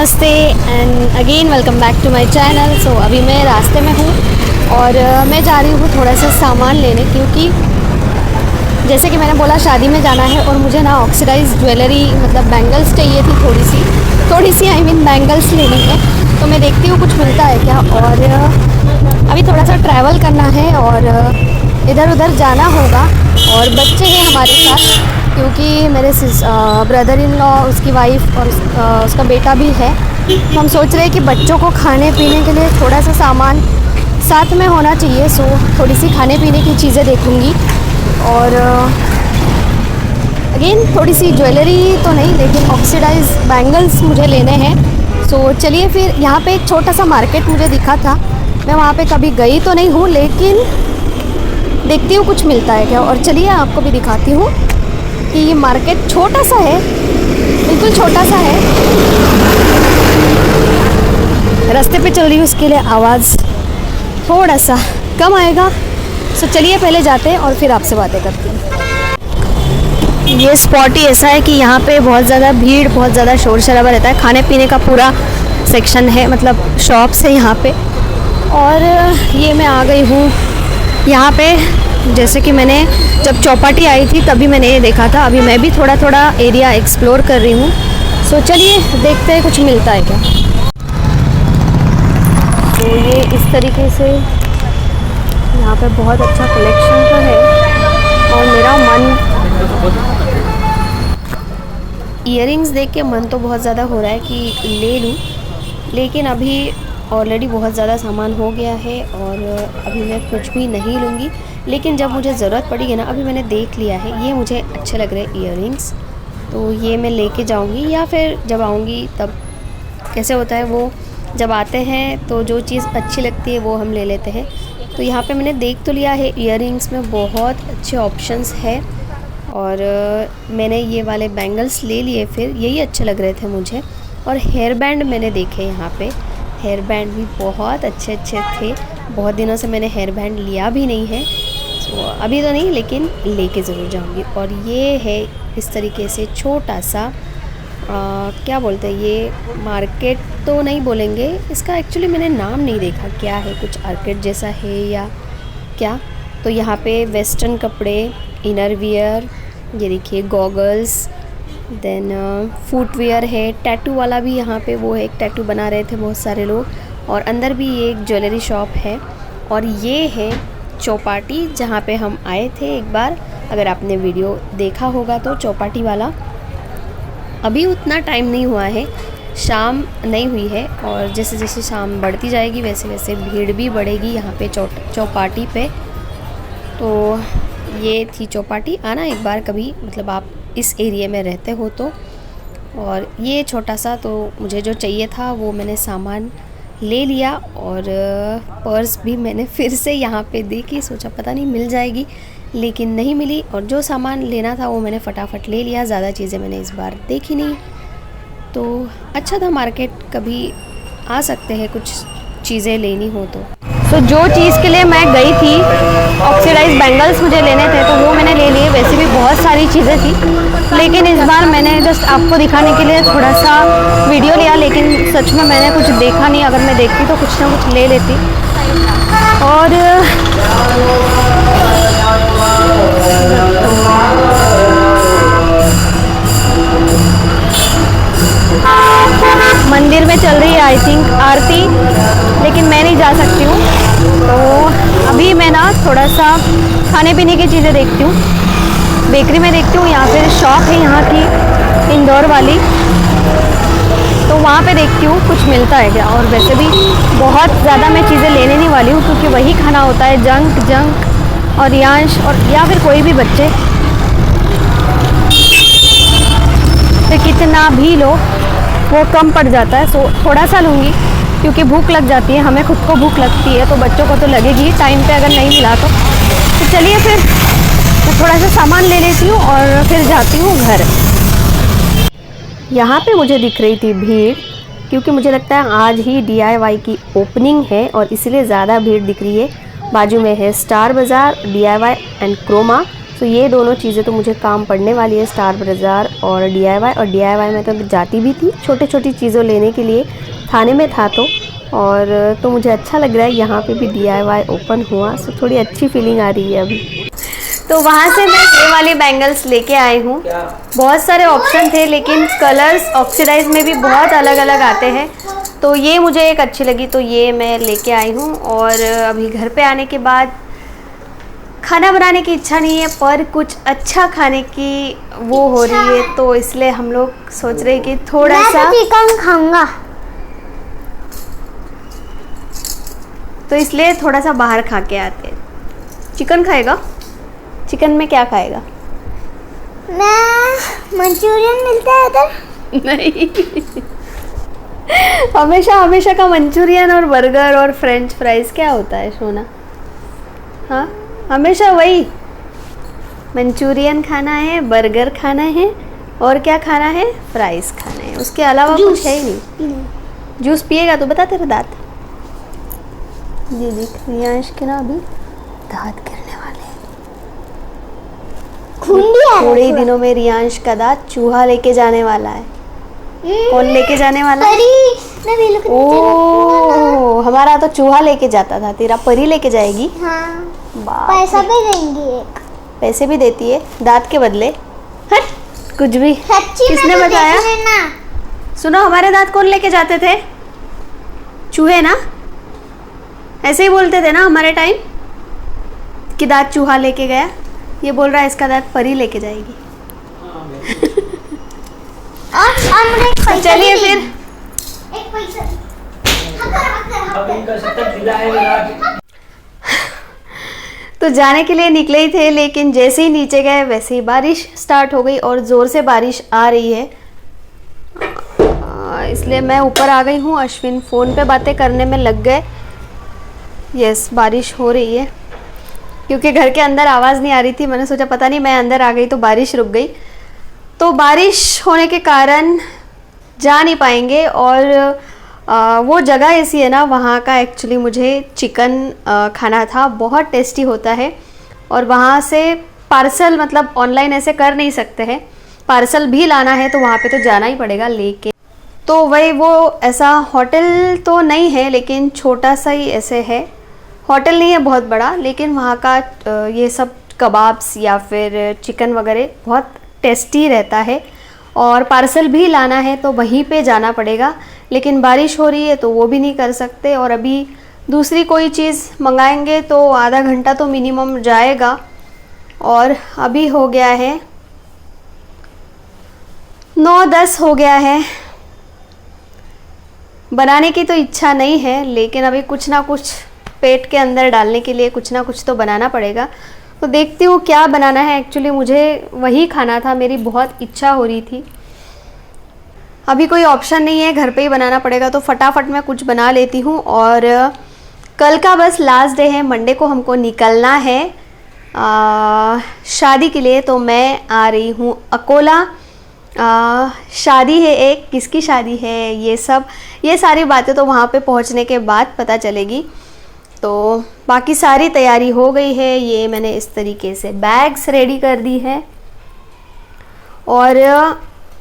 नमस्ते and again welcome back to my channel. So अभी मैं रास्ते में हूँ और मैं जा रही हूँ थोड़ा सा सामान लेने, क्योंकि जैसे कि मैंने बोला शादी में जाना है और मुझे ना ऑक्सीडाइज ज्वेलरी मतलब बैंगल्स चाहिए थी, थोड़ी सी आई मीन बैंगल्स लेनी है। तो मैं देखती हूँ कुछ मिलता है क्या। और अभी थोड़ा सा ट्रैवल करना है और इधर उधर जाना होगा और बच्चे हैं हमारे साथ, क्योंकि मेरे ब्रदर इन लॉ, उसकी वाइफ और उसका बेटा भी है। तो हम सोच रहे हैं कि बच्चों को खाने पीने के लिए थोड़ा सा सामान साथ में होना चाहिए। सो थोड़ी सी खाने पीने की चीज़ें देखूँगी और अगेन थोड़ी सी ज्वेलरी तो नहीं, लेकिन ऑक्सीडाइज बैंगल्स मुझे लेने हैं। सो चलिए फिर, यहाँ पे एक छोटा सा मार्केट मुझे दिखा था, मैं वहाँ पे कभी गई तो नहीं हूँ, लेकिन देखती हूँ कुछ मिलता है क्या। और चलिए आपको भी दिखाती हूँ कि ये मार्केट छोटा सा है, बिल्कुल छोटा सा है। रास्ते पे चल रही हूँ, इसके लिए आवाज़ थोड़ा सा कम आएगा। सो चलिए पहले जाते हैं और फिर आपसे बातें करती हूँ। ये स्पॉट ही ऐसा है कि यहाँ पे बहुत ज़्यादा भीड़, बहुत ज़्यादा शोर शराबा रहता है। खाने पीने का पूरा सेक्शन है, मतलब शॉप्स है यहाँ पे। और ये मैं आ गई हूँ यहाँ पे, जैसे कि मैंने जब चौपाटी आई थी तभी मैंने ये देखा था। अभी मैं भी थोड़ा थोड़ा एरिया एक्सप्लोर कर रही हूँ। सो चलिए देखते हैं कुछ मिलता है क्या। तो ये इस तरीके से यहाँ पे बहुत अच्छा कलेक्शन तो है और मेरा मन इयररिंग्स देख के मन तो बहुत ज़्यादा हो रहा है कि ले लूँ, लेकिन अभी ऑलरेडी बहुत ज़्यादा सामान हो गया है और अभी मैं कुछ भी नहीं लूँगी। लेकिन जब मुझे ज़रूरत पड़ेगी ना, अभी मैंने देख लिया है ये मुझे अच्छे लग रहे हैं इयररिंग्स, तो ये मैं लेके जाऊँगी। या फिर जब आऊँगी तब कैसे होता है, वो जब आते हैं तो जो चीज़ अच्छी लगती है वो हम ले लेते हैं। तो यहाँ पे मैंने देख तो लिया है, इयररिंग्स में बहुत अच्छे ऑप्शंस है और मैंने ये वाले बैंगल्स ले लिए, फिर यही अच्छे लग रहे थे मुझे। और हेयर बैंड मैंने देखे यहाँ पे, हेयर बैंड भी बहुत अच्छे अच्छे थे। बहुत दिनों से मैंने हेयर बैंड लिया भी नहीं है, तो अभी तो नहीं, लेकिन लेके ज़रूर जाऊँगी। और ये है इस तरीके से छोटा सा क्या बोलते हैं, ये मार्केट तो नहीं बोलेंगे इसका, एक्चुअली मैंने नाम नहीं देखा क्या है, कुछ आर्केड जैसा है या क्या। तो यहाँ पे वेस्टर्न कपड़े, इनर वियर, ये देखिए गॉगल्स, देन फुटवेयर है। टैटू वाला भी यहाँ पे वो है, एक टैटू बना रहे थे बहुत सारे लोग। और अंदर भी एक ज्वेलरी शॉप है। और ये है चौपाटी जहाँ पे हम आए थे एक बार, अगर आपने वीडियो देखा होगा तो चौपाटी वाला। अभी उतना टाइम नहीं हुआ है, शाम नहीं हुई है, और जैसे जैसे शाम बढ़ती जाएगी वैसे वैसे भीड़ भी बढ़ेगी यहाँ पे चौपाटी पे। तो ये थी चौपाटी, आना एक बार कभी, मतलब आप इस एरिया में रहते हो तो। और ये छोटा सा तो मुझे जो चाहिए था वो मैंने सामान ले लिया। और पर्स भी मैंने फिर से यहाँ पे देखी, सोचा पता नहीं मिल जाएगी, लेकिन नहीं मिली। और जो सामान लेना था वो मैंने फटाफट ले लिया, ज़्यादा चीज़ें मैंने इस बार देखी नहीं। तो अच्छा था मार्केट, कभी आ सकते हैं कुछ चीज़ें लेनी हो तो। तो जो चीज़ के लिए मैं गई थी, ऑक्सीडाइज बैंगल्स मुझे लेने थे, तो वो मैंने ले लिए। वैसे भी बहुत सारी चीज़ें थी, लेकिन इस बार मैंने जस्ट आपको दिखाने के लिए थोड़ा सा वीडियो लिया, लेकिन सच में मैंने कुछ देखा नहीं। अगर मैं देखती तो कुछ ना कुछ ले लेती। और मंदिर में चल रही है आई थिंक आरती, लेकिन मैं नहीं जा सकती हूँ। तो अभी मैं ना थोड़ा सा खाने पीने की चीज़ें देखती हूँ, बेकरी में देखती हूँ, या फिर शॉप है यहाँ की इंदौर वाली, तो वहाँ पे देखती हूँ कुछ मिलता है क्या। और वैसे भी बहुत ज़्यादा मैं चीज़ें लेने नहीं वाली हूँ, क्योंकि वही खाना होता है जंक और यांश और या फिर कोई भी बच्चे, तो कितना भी लो वो कम पड़ जाता है। सो थोड़ा सा लूँगी, क्योंकि भूख लग जाती है, हमें खुद को भूख लगती है, तो बच्चों को तो लगेगी टाइम पे अगर नहीं मिला तो। चलिए फिर मैं थोड़ा सा सामान ले लेती हूँ और फिर जाती हूँ घर। यहाँ पे मुझे दिख रही थी भीड़, क्योंकि मुझे लगता है आज ही DIY की ओपनिंग है और इसलिए ज़्यादा भीड़ दिख रही है। बाजू में है स्टार बाज़ार, DIY एंड क्रोमा, सो ये दोनों चीज़ें तो मुझे काम पड़ने वाली है, स्टार बाज़ार और DIY। और DIY में तो जाती भी थी छोटी छोटी चीज़ों लेने के लिए, थाने में था तो मुझे अच्छा लग रहा है यहाँ पे भी DIY ओपन हुआ। सो थोड़ी अच्छी फीलिंग आ रही है अभी। तो वहाँ से मैं ये वाली बैंगल्स लेके आई हूँ। बहुत सारे ऑप्शन थे लेकिन कलर्स ऑक्सीडाइज में भी बहुत अलग अलग आते हैं, तो ये मुझे एक अच्छी लगी तो ये मैं लेके आई हूँ। और अभी घर पे आने के बाद खाना बनाने की इच्छा नहीं है, पर कुछ अच्छा खाने की वो हो रही है, तो इसलिए हम लोग सोच रहे हैं कि थोड़ा सा चिकन खाऊंगा, तो इसलिए थोड़ा सा बाहर खा के आते हैं। चिकन खाएगा? चिकन में क्या खाएगा? मैं मंचूरियन मिलता है उधर? नहीं हमेशा का मंचूरियन और बर्गर और फ्रेंच फ्राइज क्या होता है सोना? हाँ, हमेशा वही मंचूरियन खाना है, बर्गर खाना है और क्या खाना है? फ्राइज खाना है, उसके अलावा कुछ है ही नहीं। जूस पिएगा तो बता, तेरे दांत ये देख, रियांश के ना अभी दांत गिरने वाले हैं। थोड़े ही दिनों में रियांश का दांत चूहा लेके जाने वाला है। कौन लेके जाने वाला है? ओ, हमारा तो चूहा लेके जाता था, तेरा परी लेके जाएगी। हाँ, पैसा भी देंगी, एक पैसे भी देती है दांत के बदले। हट, कुछ भी। किसने बताया? सुनो, हमारे दांत कौन लेके जाते थे? चूहे ना, ऐसे ही बोलते थे ना हमारे टाइम कि दांत चूहा लेके गया। ये बोल रहा है इसका दांत परी लेके जाएगी। चलिए फिर एक पैसा तो जाने के लिए निकले ही थे, लेकिन जैसे ही नीचे गए वैसे ही बारिश स्टार्ट हो गई और ज़ोर से बारिश आ रही है, इसलिए मैं ऊपर आ गई हूँ। अश्विन फ़ोन पे बातें करने में लग गए। यस, बारिश हो रही है क्योंकि घर के अंदर आवाज़ नहीं आ रही थी। मैंने सोचा पता नहीं, मैं अंदर आ गई तो बारिश रुक गई। तो बारिश होने के कारण जा नहीं पाएंगे। और वो जगह ऐसी है ना, वहाँ का एक्चुअली मुझे चिकन खाना था, बहुत टेस्टी होता है। और वहाँ से पार्सल, मतलब ऑनलाइन ऐसे कर नहीं सकते हैं, पार्सल भी लाना है तो वहाँ पे तो जाना ही पड़ेगा लेके। तो वही वो ऐसा होटल तो नहीं है, लेकिन छोटा सा ही ऐसे है, होटल नहीं है बहुत बड़ा, लेकिन वहाँ का ये सब कबाब्स या फिर चिकन वगैरह बहुत टेस्टी रहता है। और पार्सल भी लाना है तो वहीं पे जाना पड़ेगा, लेकिन बारिश हो रही है तो वो भी नहीं कर सकते। और अभी दूसरी कोई चीज़ मंगाएंगे तो आधा घंटा तो मिनिमम जाएगा। और अभी हो गया है 9:10 हो गया है। बनाने की तो इच्छा नहीं है, लेकिन अभी कुछ ना कुछ पेट के अंदर डालने के लिए कुछ ना कुछ तो बनाना पड़ेगा। तो देखती हूँ क्या बनाना है। एक्चुअली मुझे वही खाना था, मेरी बहुत इच्छा हो रही थी। अभी कोई ऑप्शन नहीं है, घर पे ही बनाना पड़ेगा, तो फटाफट मैं कुछ बना लेती हूँ। और कल का बस लास्ट डे है, मंडे को हमको निकलना है शादी के लिए। तो मैं आ रही हूँ अकोला। शादी है एक, किसकी शादी है ये सारी बातें तो वहाँ पे पहुँचने के बाद पता चलेगी। तो बाकी सारी तैयारी हो गई है। ये मैंने इस तरीके से बैग्स रेडी कर दी है। और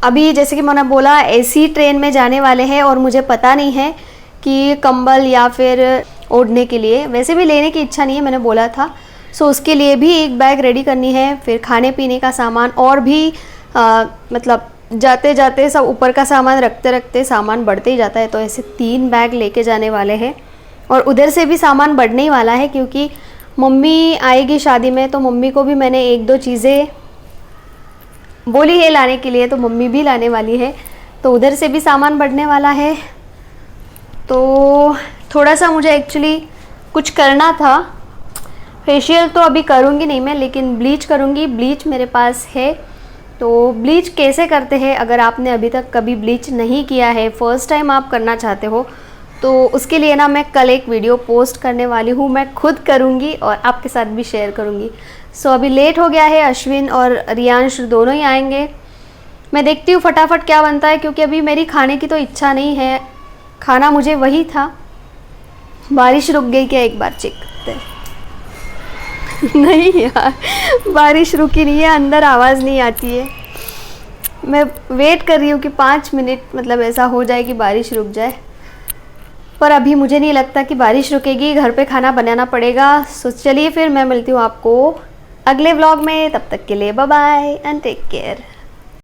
अभी जैसे कि मैंने बोला, एसी ट्रेन में जाने वाले हैं और मुझे पता नहीं है कि कंबल या फिर ओढ़ने के लिए, वैसे भी लेने की इच्छा नहीं है, मैंने बोला था। सो उसके लिए भी एक बैग रेडी करनी है। फिर खाने पीने का सामान और भी मतलब जाते जाते सब ऊपर का सामान रखते रखते सामान बढ़ते ही जाता है, तो ऐसे 3 बैग लेके जाने वाले हैं। और उधर से भी सामान बढ़ने ही वाला है क्योंकि मम्मी आएगी शादी में, तो मम्मी को भी मैंने 1-2 चीज़ें बोली है लाने के लिए, तो मम्मी भी लाने वाली है, तो उधर से भी सामान बढ़ने वाला है। तो थोड़ा सा मुझे एक्चुअली कुछ करना था। फेशियल तो अभी करूँगी नहीं मैं, लेकिन ब्लीच करूँगी। ब्लीच मेरे पास है। तो ब्लीच कैसे करते हैं, अगर आपने अभी तक कभी ब्लीच नहीं किया है, फर्स्ट टाइम आप करना चाहते हो, तो उसके लिए ना मैं कल एक वीडियो पोस्ट करने वाली हूँ। मैं खुद करूँगी और आपके साथ भी शेयर करूँगी। सो अभी लेट हो गया है, अश्विन और रियांश दोनों ही आएंगे। मैं देखती हूँ फटाफट क्या बनता है, क्योंकि अभी मेरी खाने की तो इच्छा नहीं है। खाना मुझे वही था। बारिश रुक गई क्या, एक बार चेक करते हैं। नहीं यार, बारिश रुकी नहीं है, अंदर आवाज़ नहीं आती है। मैं वेट कर रही हूँ कि 5 मिनट मतलब ऐसा हो जाए कि बारिश रुक जाए, पर अभी मुझे नहीं लगता कि बारिश रुकेगी। घर पे खाना बनाना पड़ेगा। सो चलिए फिर मैं मिलती हूँ आपको अगले व्लॉग में। तब तक के लिए bye bye and take care.